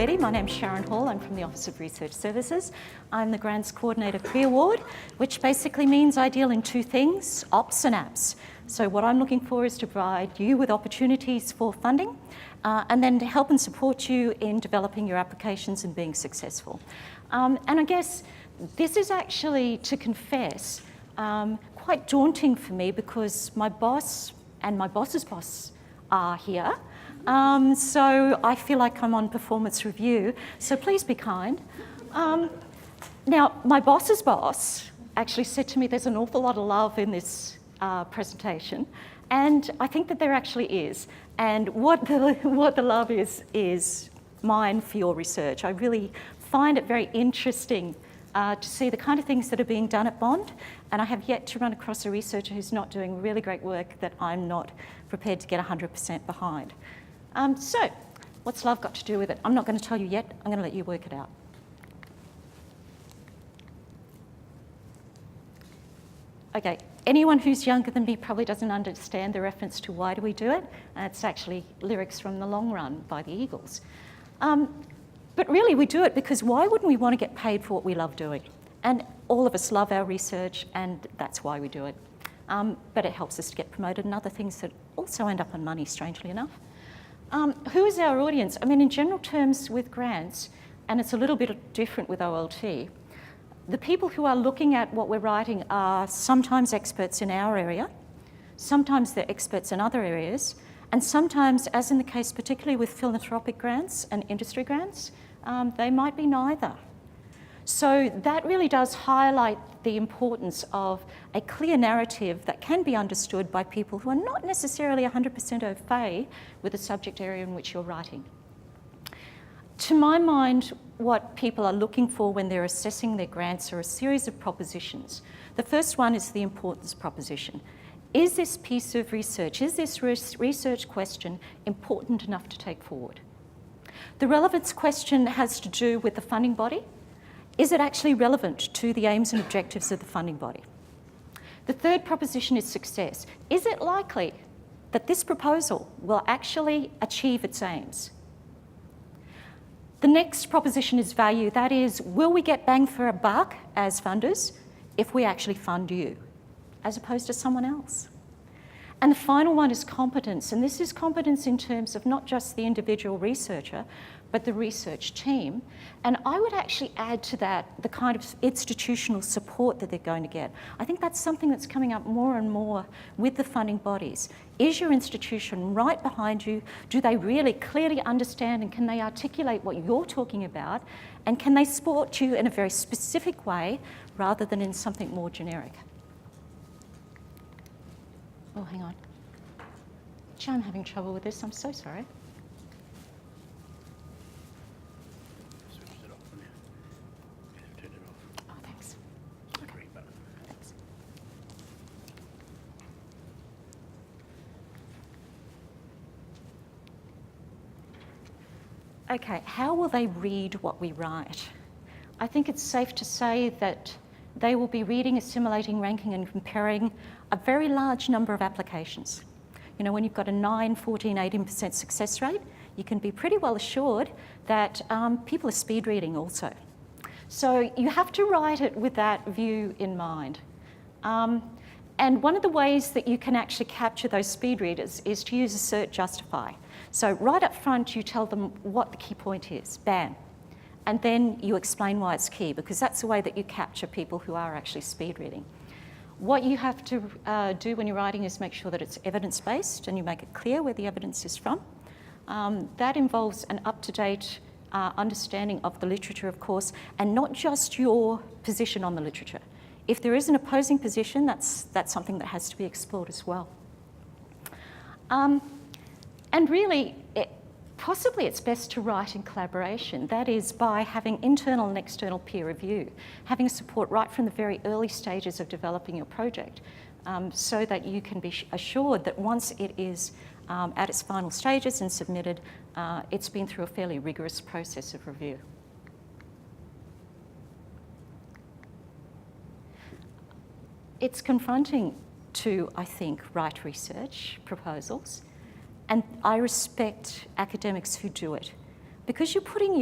already, my name's Sharon Hall. I'm from the Office of Research Services. I'm the Grants Coordinator Pre-Award, which basically means I deal in two things, ops and apps. So what I'm looking for is to provide you with opportunities for funding and then to help and support you in developing your applications and being successful. And I guess this is actually, to confess, quite daunting for me because my boss and my boss's boss are here. So I feel like I'm on performance review, so please be kind. Now, my boss's boss actually said to me there's an awful lot of love in this presentation, and I think that there actually is. And what the love is mine for your research. I really find it very interesting to see the kind of things that are being done at Bond, and I have yet to run across a researcher who's not doing really great work that I'm not prepared to get 100% behind. So, what's love got to do with it? I'm not going to tell you yet, I'm going to let you work it out. Okay, anyone who's younger than me probably doesn't understand the reference to Why Do We Do It? It's actually lyrics from The Long Run by the Eagles. But really we do it because why wouldn't we want to get paid for what we love doing? And all of us love our research and that's why we do it. But it helps us to get promoted and other things that also end up on money, strangely enough. Who is our audience? I mean, in general terms with grants, and it's a little bit different with OLT, the people who are looking at what we're writing are sometimes experts in our area, sometimes they're experts in other areas, and sometimes, as in the case particularly with philanthropic grants and industry grants, they might be neither. So that really does highlight the importance of a clear narrative that can be understood by people who are not necessarily 100% au fait with the subject area in which you're writing. To my mind, what people are looking for when they're assessing their grants are a series of propositions. The first one is the importance proposition. Is this piece of research, is this research question important enough to take forward? The relevance question has to do with the funding body. Is it actually relevant to the aims and objectives of the funding body? The third proposition is success. Is it likely that this proposal will actually achieve its aims? The next proposition is value. That is, will we get bang for a buck as funders if we actually fund you, as opposed to someone else? And the final one is competence, and this is competence in terms of not just the individual researcher, but the research team. And I would actually add to that the kind of institutional support that they're going to get. I think that's something that's coming up more and more with the funding bodies. Is your institution right behind you? Do they really clearly understand and can they articulate what you're talking about? And can they support you in a very specific way rather than in something more generic? Oh, hang on. Gee, I'm having trouble with this. I'm so sorry. Switched it off for now. Turn it off. Oh, thanks. Okay. Green button. Thanks. Okay, how will they read what we write? I think it's safe to say that they will be reading, assimilating, ranking and comparing a very large number of applications. You know, when you've got a 9, 14, 18% success rate, you can be pretty well assured that people are speed reading also. So you have to write it with that view in mind. And one of the ways that you can actually capture those speed readers is to use assert justify. So right up front, you tell them what the key point is, bam. And then you explain why it's key, because that's the way that you capture people who are actually speed reading. What you have to do when you're writing is make sure that it's evidence-based and you make it clear where the evidence is from. That involves an up-to-date understanding of the literature, of course, and not just your position on the literature. If there is an opposing position, that's something that has to be explored as well. And really, possibly it's best to write in collaboration. That is by having internal and external peer review, having support right from the very early stages of developing your project, so that you can be assured that once it is at its final stages and submitted, it's been through a fairly rigorous process of review. It's confronting to, I think, write research proposals. And I respect academics who do it. because you're putting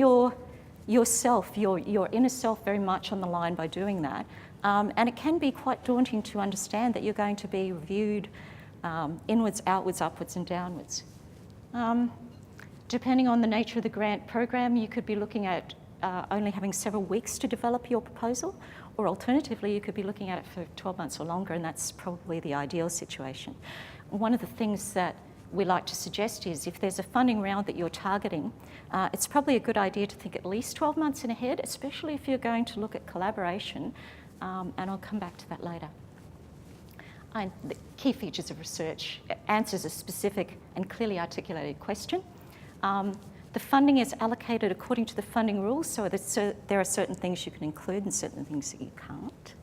yourself, your inner self very much on the line by doing that. And it can be quite daunting to understand that you're going to be reviewed inwards, outwards, upwards and downwards. Depending on the nature of the grant program, you could be looking at only having several weeks to develop your proposal, or alternatively, you could be looking at it for 12 months or longer, and that's probably the ideal situation. One of the things that we like to suggest is if there's a funding round that you're targeting, it's probably a good idea to think at least 12 months in ahead, especially if you're going to look at collaboration, and I'll come back to that later. The key features of research answers a specific and clearly articulated question. The funding is allocated according to the funding rules, so there are certain things you can include and certain things that you can't.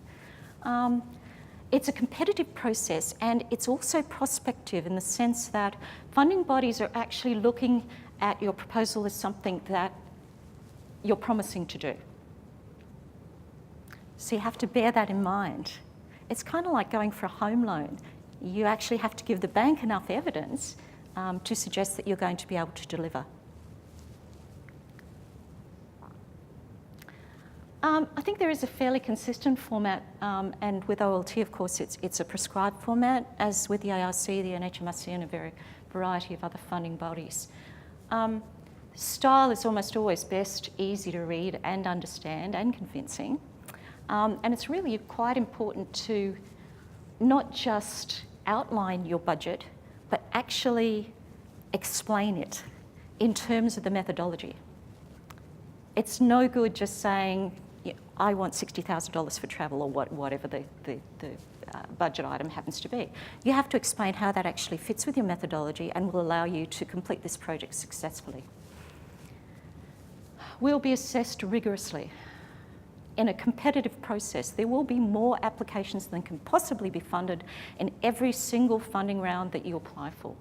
It's a competitive process, and it's also prospective in the sense that funding bodies are actually looking at your proposal as something that you're promising to do. So you have to bear that in mind. It's kind of like going for a home loan. You actually have to give the bank enough evidence to suggest that you're going to be able to deliver. I think there is a fairly consistent format, and with OLT, of course, it's a prescribed format, as with the ARC, the NHMRC, and a variety of other funding bodies. Style is almost always best, easy to read and understand and convincing. And it's really quite important to not just outline your budget, but actually explain it in terms of the methodology. It's no good just saying, I want $60,000 for travel, or whatever the budget item happens to be. You have to explain how that actually fits with your methodology and will allow you to complete this project successfully. We'll be assessed rigorously. In a competitive process, there will be more applications than can possibly be funded in every single funding round that you apply for.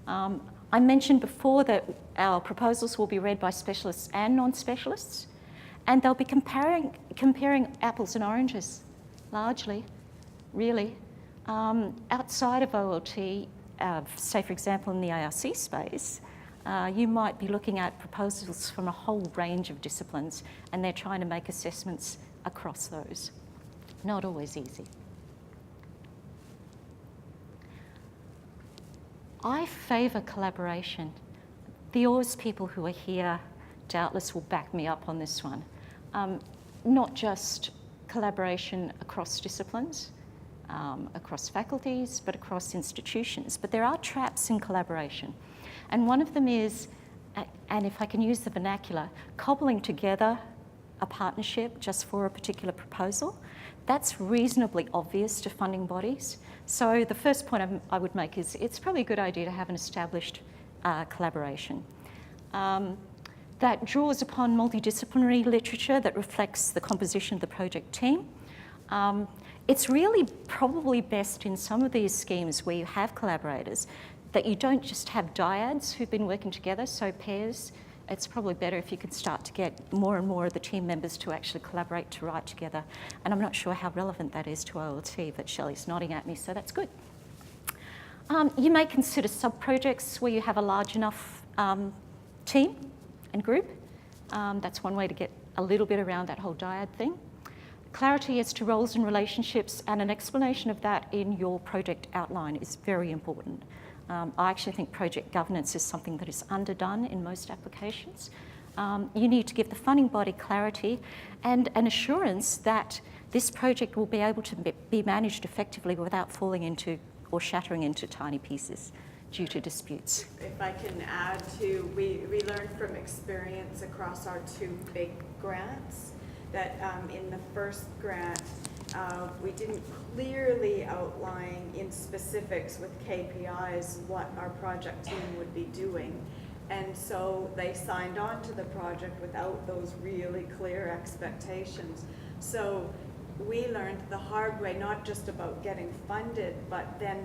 I mentioned before that our proposals will be read by specialists and non-specialists, and they'll be comparing apples and oranges, largely, really. Outside of OLT, say for example in the ARC space, you might be looking at proposals from a whole range of disciplines, and they're trying to make assessments across those. Not always easy. I favour collaboration. The Oars people who are here doubtless will back me up on this one. Not just collaboration across disciplines, across faculties, but across institutions. But there are traps in collaboration. And one of them is, and if I can use the vernacular, cobbling together a partnership just for a particular proposal. That's reasonably obvious to funding bodies. So the first point I would make is it's probably a good idea to have an established collaboration. That draws upon multidisciplinary literature that reflects the composition of the project team. It's really probably best in some of these schemes where you have collaborators that you don't just have dyads who've been working together, so pairs. It's probably better if you can start to get more and more of the team members to actually collaborate to write together. And I'm not sure how relevant that is to OLT, but Shelley's nodding at me, so that's good. You may consider sub-projects where you have a large enough team and group. That's one way to get a little bit around that whole dyad thing. Clarity as to roles and relationships and an explanation of that in your project outline is very important. I actually think project governance is something that is underdone in most applications. You need to give the funding body clarity and an assurance that this project will be able to be managed effectively without falling into or shattering into tiny pieces due to disputes. If I can add to, we learned from experience across our two big grants that in the first grant, we didn't clearly outline in specifics with KPIs what our project team would be doing. And so they signed on to the project without those really clear expectations. So we learned the hard way, not just about getting funded, but then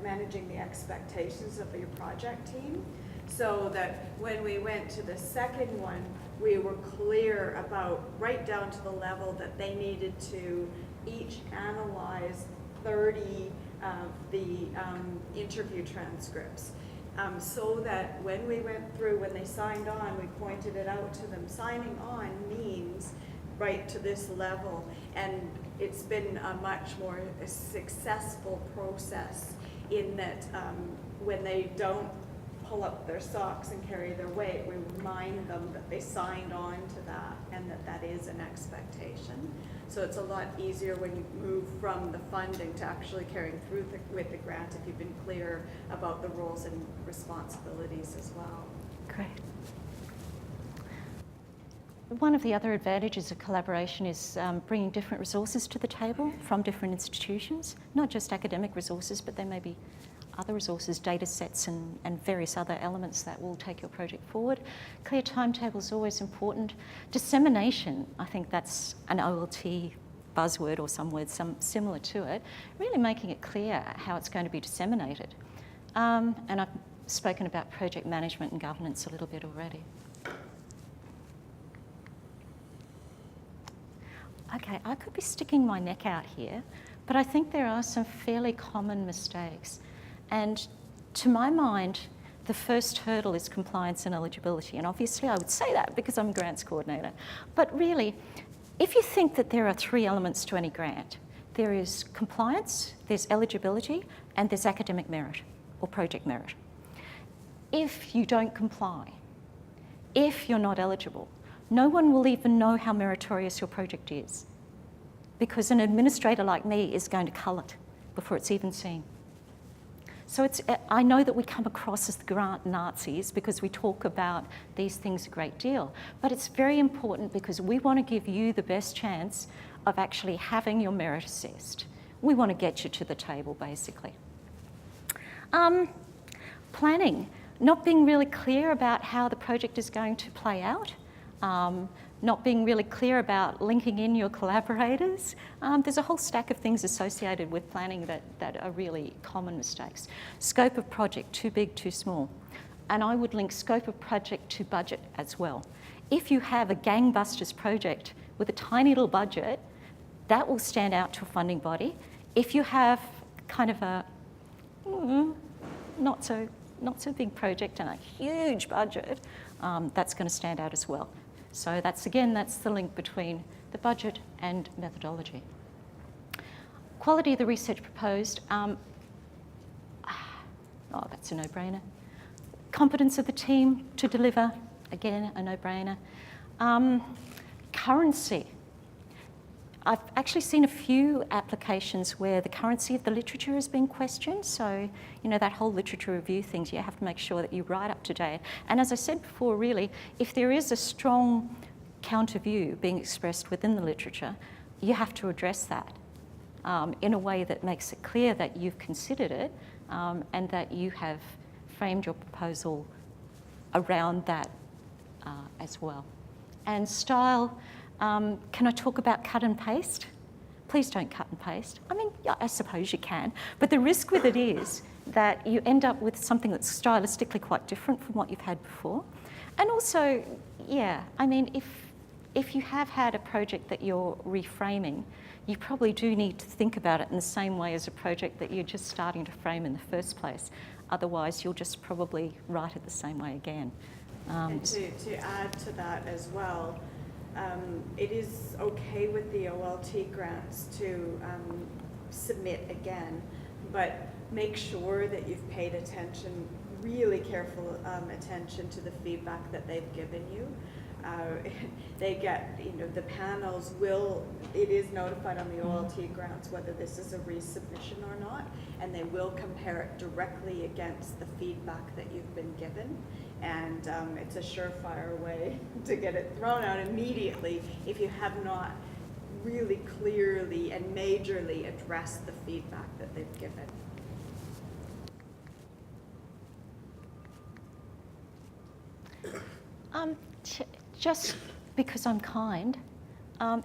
managing the expectations of your project team. So that when we went to the second one, we were clear about right down to the level that they needed to each analyze 30 of the interview transcripts. so that when we went through, when they signed on, we pointed it out to them. Signing on means right to this level, and it's been a much more successful process in that when they don't pull up their socks and carry their weight, we remind them that they signed on to that and that that is an expectation. So it's a lot easier when you move from the funding to actually carrying through with the grant if you've been clear about the roles and responsibilities as well. Great. One of the other advantages of collaboration is bringing different resources to the table from different institutions, not just academic resources, but there may be other resources, data sets and various other elements that will take your project forward. Clear timetable is always important. Dissemination, I think that's an OLT buzzword or some word similar to it, really making it clear how it's going to be disseminated. And I've spoken about project management and governance a little bit already. Okay, I could be sticking my neck out here, but I think there are some fairly common mistakes. And to my mind, the first hurdle is compliance and eligibility. And obviously I would say that because I'm a grants coordinator. But really, if you think that there are three elements to any grant, there is compliance, there's eligibility, and there's academic merit or project merit. If you don't comply, if you're not eligible, no one will even know how meritorious your project is, because an administrator like me is going to cull it before it's even seen. So I know that we come across as the grant Nazis because we talk about these things a great deal, but it's very important because we want to give you the best chance of actually having your merit assessed. We want to get you to the table, basically. Planning, not being really clear about how the project is going to play out. Not being really clear about linking in your collaborators. There's a whole stack of things associated with planning that are really common mistakes. Scope of project, too big, too small. And I would link scope of project to budget as well. If you have a gangbusters project with a tiny little budget, that will stand out to a funding body. If you have kind of a not so big project and a huge budget, that's going to stand out as well. So that's the link between the budget and methodology. Quality of the research proposed, that's a no-brainer. Competence of the team to deliver, again, a no-brainer. Currency. I've actually seen a few applications where the currency of the literature has been questioned. So, that whole literature review things, you have to make sure that you write up to date. And as I said before, really, if there is a strong counter view being expressed within the literature, you have to address that in a way that makes it clear that you've considered it and that you have framed your proposal around that as well. And style. Can I talk about cut and paste? Please don't cut and paste. I mean, yeah, I suppose you can, but the risk with it is that you end up with something that's stylistically quite different from what you've had before. And also, yeah, I mean, if you have had a project that you're reframing, you probably do need to think about it in the same way as a project that you're just starting to frame in the first place. Otherwise, you'll just probably write it the same way again. And to add to that as well, it is okay with the OLT grants to submit again, but make sure that you've paid attention, really careful attention to the feedback that they've given you. They get, the panels it is notified on the OLT grants whether this is a resubmission or not, and they will compare it directly against the feedback that you've been given. And it's a surefire way to get it thrown out immediately if you have not really clearly and majorly addressed the feedback that they've given. Just because I'm kind,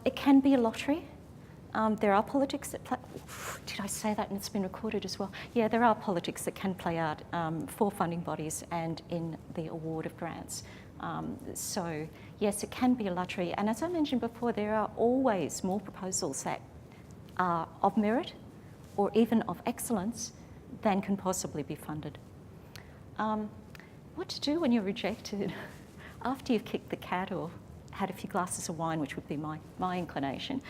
it can be a lottery. There are politics that play. Did I say that? And it's been recorded as well. Yeah, there are politics that can play out for funding bodies and in the award of grants. So yes, it can be a lottery. And as I mentioned before, there are always more proposals that are of merit or even of excellence than can possibly be funded. what to do when you're rejected after you've kicked the cat or had a few glasses of wine, which would be my inclination.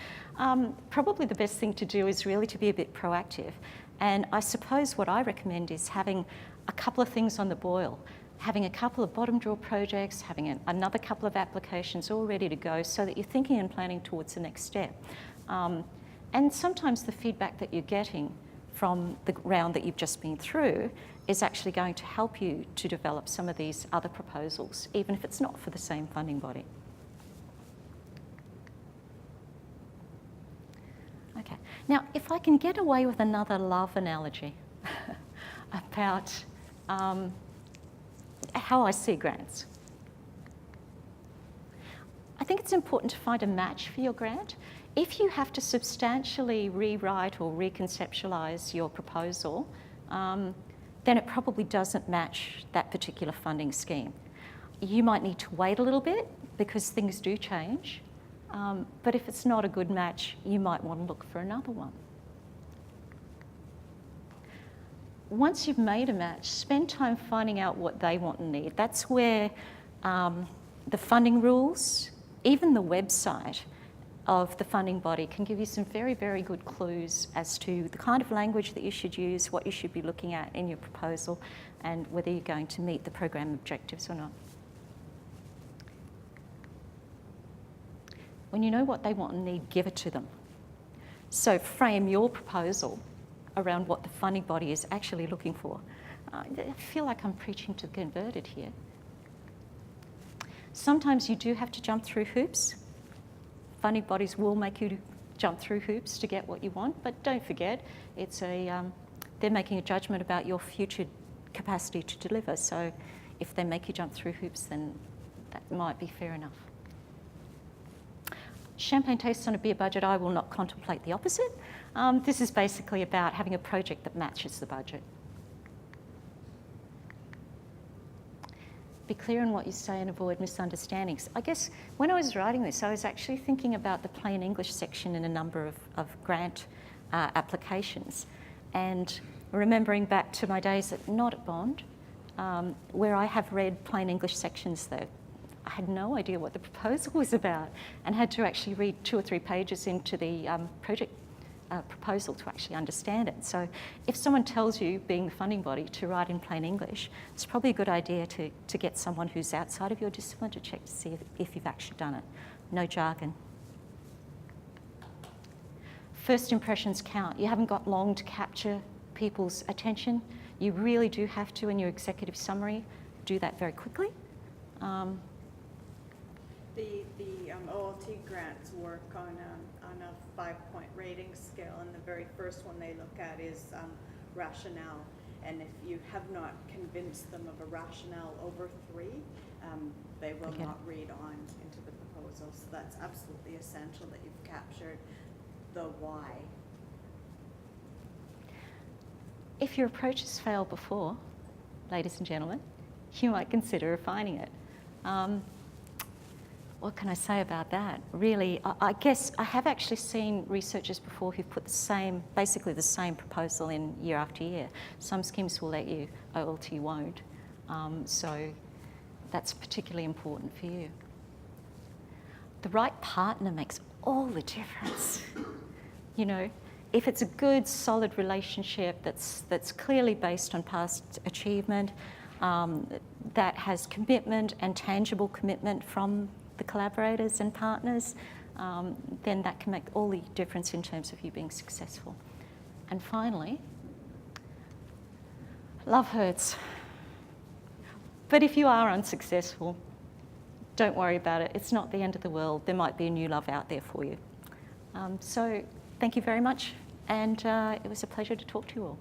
Probably the best thing to do is really to be a bit proactive. And I suppose what I recommend is having a couple of things on the boil, having a couple of bottom drawer projects, having another couple of applications all ready to go so that you're thinking and planning towards the next step. And sometimes the feedback that you're getting from the round that you've just been through is actually going to help you to develop some of these other proposals, even if it's not for the same funding body. Okay, now if I can get away with another love analogy about how I see grants. I think it's important to find a match for your grant. If you have to substantially rewrite or reconceptualise your proposal, then it probably doesn't match that particular funding scheme. You might need to wait a little bit because things do change, but if it's not a good match, you might want to look for another one. Once you've made a match, spend time finding out what they want and need. That's where the funding rules, even the website of the funding body can give you some very, very good clues as to the kind of language that you should use, what you should be looking at in your proposal, and whether you're going to meet the program objectives or not. When you know what they want and need, give it to them. So frame your proposal around what the funding body is actually looking for. I feel like I'm preaching to the converted here. Sometimes you do have to jump through hoops. Funding bodies will make you jump through hoops to get what you want, but don't forget, they're making a judgment about your future capacity to deliver. So if they make you jump through hoops, then that might be fair enough. Champagne tastes on a beer budget, I will not contemplate the opposite. This is basically about having a project that matches the budget. Be clear in what you say and avoid misunderstandings. I guess when I was writing this, I was actually thinking about the plain English section in a number of grant applications, and remembering back to my days not at Bond, where I have read plain English sections that I had no idea what the proposal was about and had to actually read 2 or 3 pages into the project proposal to actually understand it. So if someone tells you, being the funding body, to write in plain English, it's probably a good idea to get someone who's outside of your discipline to check to see if you've actually done it. No jargon. First impressions count. You haven't got long to capture people's attention. You really do have to, in your executive summary, do that very quickly. The OLT grants work on a 5-point rating scale, and the very first one they look at is rationale. And if you have not convinced them of a rationale over 3, they will not read on into the proposal. So that's absolutely essential that you've captured the why. If your approach has failed before, ladies and gentlemen, you might consider refining it. What can I say about that? Really, I guess I have actually seen researchers before who've put basically the same proposal in year after year. Some schemes will let you, OLT won't. So that's particularly important for you. The right partner makes all the difference. You know, if it's a good, solid relationship that's clearly based on past achievement, that has commitment and tangible commitment from the collaborators and partners, then that can make all the difference in terms of you being successful. And finally, love hurts. But if you are unsuccessful, don't worry about it. It's not the end of the world. There might be a new love out there for you. So thank you very much, and it was a pleasure to talk to you all.